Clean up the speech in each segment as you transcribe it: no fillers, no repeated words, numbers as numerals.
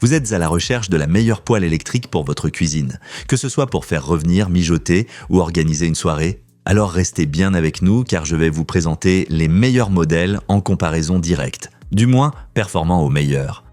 Vous êtes à la recherche de la meilleure poêle électrique pour votre cuisine, que ce soit pour faire revenir, mijoter ou organiser une soirée. Alors restez bien avec nous car je vais vous présenter les meilleurs modèles en comparaison directe, du moins performants au meilleur.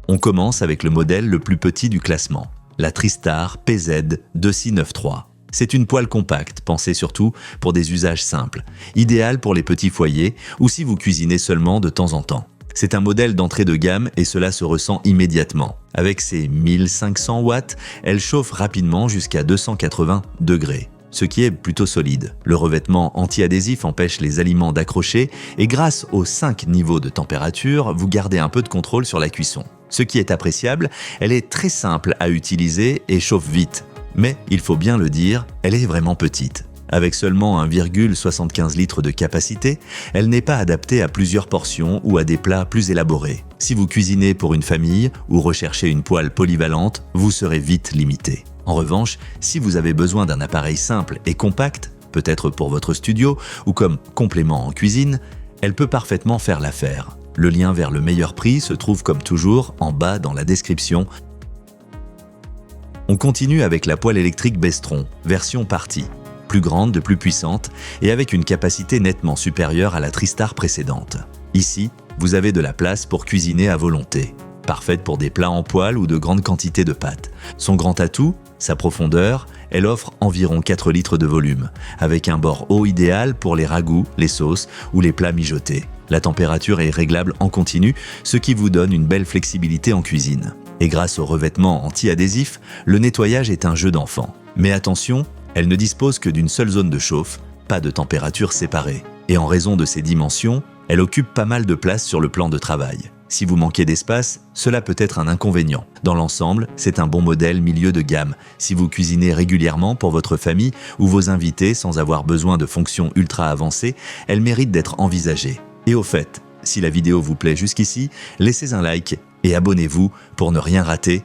On commence avec le modèle le plus petit du classement, la Tristar PZ2693. C'est une poêle compacte, pensée surtout pour des usages simples, idéale pour les petits foyers ou si vous cuisinez seulement de temps en temps. C'est un modèle d'entrée de gamme et cela se ressent immédiatement. Avec ses 1500 watts, elle chauffe rapidement jusqu'à 280 degrés, ce qui est plutôt solide. Le revêtement anti-adhésif empêche les aliments d'accrocher et grâce aux 5 niveaux de température, vous gardez un peu de contrôle sur la cuisson. Ce qui est appréciable, elle est très simple à utiliser et chauffe vite. Mais, il faut bien le dire, elle est vraiment petite. Avec seulement 1,75 litres de capacité, elle n'est pas adaptée à plusieurs portions ou à des plats plus élaborés. Si vous cuisinez pour une famille ou recherchez une poêle polyvalente, vous serez vite limité. En revanche, si vous avez besoin d'un appareil simple et compact, peut-être pour votre studio ou comme complément en cuisine, elle peut parfaitement faire l'affaire. Le lien vers le meilleur prix se trouve comme toujours en bas dans la description. On continue avec la poêle électrique Bestron, version partie. Plus grande, plus puissante et avec une capacité nettement supérieure à la Tristar précédente. Ici, vous avez de la place pour cuisiner à volonté. Parfaite pour des plats en poêle ou de grandes quantités de pâtes. Son grand atout, sa profondeur, elle offre environ 4 litres de volume, avec un bord haut idéal pour les ragoûts, les sauces ou les plats mijotés. La température est réglable en continu, ce qui vous donne une belle flexibilité en cuisine. Et grâce au revêtement anti-adhésif, le nettoyage est un jeu d'enfant. Mais attention, elle ne dispose que d'une seule zone de chauffe, pas de température séparée. Et en raison de ses dimensions, elle occupe pas mal de place sur le plan de travail. Si vous manquez d'espace, cela peut être un inconvénient. Dans l'ensemble, c'est un bon modèle milieu de gamme. Si vous cuisinez régulièrement pour votre famille ou vos invités sans avoir besoin de fonctions ultra avancées, elle mérite d'être envisagée. Et au fait, si la vidéo vous plaît jusqu'ici, laissez un like et abonnez-vous pour ne rien rater.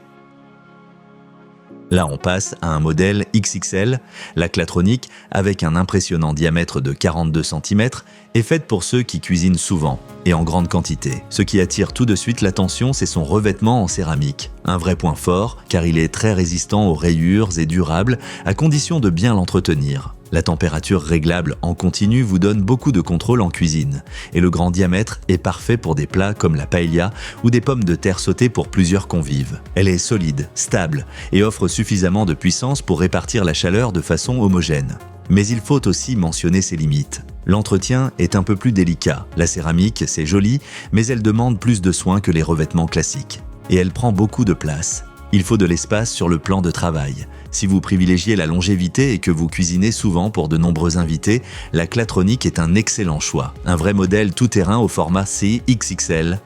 Là, on passe à un modèle XXL, la Clatronic, avec un impressionnant diamètre de 42 cm, est faite pour ceux qui cuisinent souvent et en grande quantité. Ce qui attire tout de suite l'attention, c'est son revêtement en céramique. Un vrai point fort, car il est très résistant aux rayures et durable, à condition de bien l'entretenir. La température réglable en continu vous donne beaucoup de contrôle en cuisine, et le grand diamètre est parfait pour des plats comme la paella ou des pommes de terre sautées pour plusieurs convives. Elle est solide, stable et offre suffisamment de puissance pour répartir la chaleur de façon homogène. Mais il faut aussi mentionner ses limites. L'entretien est un peu plus délicat. La céramique, c'est joli, mais elle demande plus de soins que les revêtements classiques. Et elle prend beaucoup de place. Il faut de l'espace sur le plan de travail. Si vous privilégiez la longévité et que vous cuisinez souvent pour de nombreux invités, la Clatronic est un excellent choix. Un vrai modèle tout-terrain au format CXXL.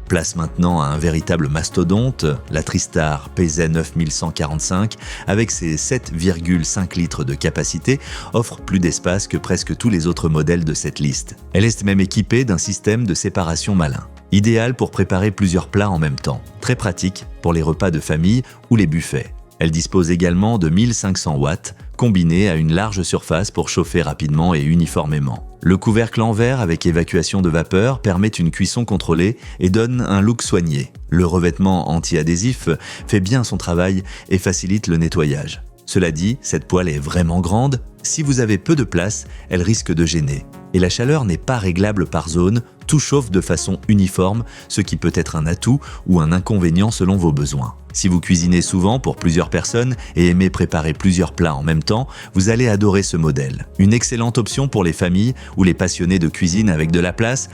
Place maintenant à un véritable mastodonte, la Tristar PZ9145, avec ses 7,5 litres de capacité, offre plus d'espace que presque tous les autres modèles de cette liste. Elle est même équipée d'un système de séparation malin, idéal pour préparer plusieurs plats en même temps, très pratique pour les repas de famille ou les buffets. Elle dispose également de 1500 watts, combinés à une large surface pour chauffer rapidement et uniformément. Le couvercle en verre avec évacuation de vapeur permet une cuisson contrôlée et donne un look soigné. Le revêtement anti-adhésif fait bien son travail et facilite le nettoyage. Cela dit, cette poêle est vraiment grande. Si vous avez peu de place, elle risque de gêner. Et la chaleur n'est pas réglable par zone, tout chauffe de façon uniforme, ce qui peut être un atout ou un inconvénient selon vos besoins. Si vous cuisinez souvent pour plusieurs personnes et aimez préparer plusieurs plats en même temps, vous allez adorer ce modèle. Une excellente option pour les familles ou les passionnés de cuisine avec de la place.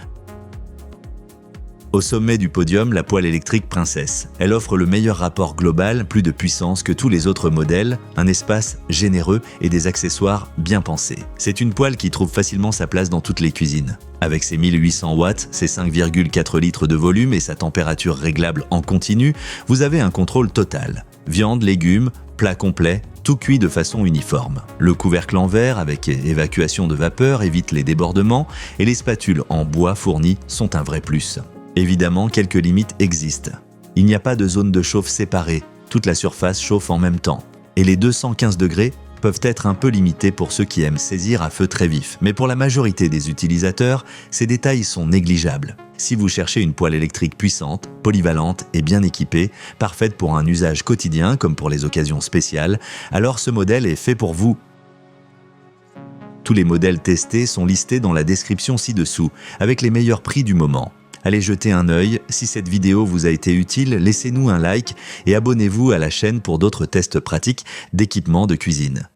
Au sommet du podium, la poêle électrique Princess. Elle offre le meilleur rapport global, plus de puissance que tous les autres modèles, un espace généreux et des accessoires bien pensés. C'est une poêle qui trouve facilement sa place dans toutes les cuisines. Avec ses 1800 watts, ses 5,4 litres de volume et sa température réglable en continu, vous avez un contrôle total. Viande, légumes, plats complets, tout cuit de façon uniforme. Le couvercle en verre avec évacuation de vapeur évite les débordements et les spatules en bois fournies sont un vrai plus. Évidemment, quelques limites existent. Il n'y a pas de zone de chauffe séparée, toute la surface chauffe en même temps. Et les 215 degrés peuvent être un peu limités pour ceux qui aiment saisir à feu très vif. Mais pour la majorité des utilisateurs, ces détails sont négligeables. Si vous cherchez une poêle électrique puissante, polyvalente et bien équipée, parfaite pour un usage quotidien comme pour les occasions spéciales, alors ce modèle est fait pour vous. Tous les modèles testés sont listés dans la description ci-dessous, avec les meilleurs prix du moment. Allez jeter un œil, si cette vidéo vous a été utile, laissez-nous un like et abonnez-vous à la chaîne pour d'autres tests pratiques d'équipements de cuisine.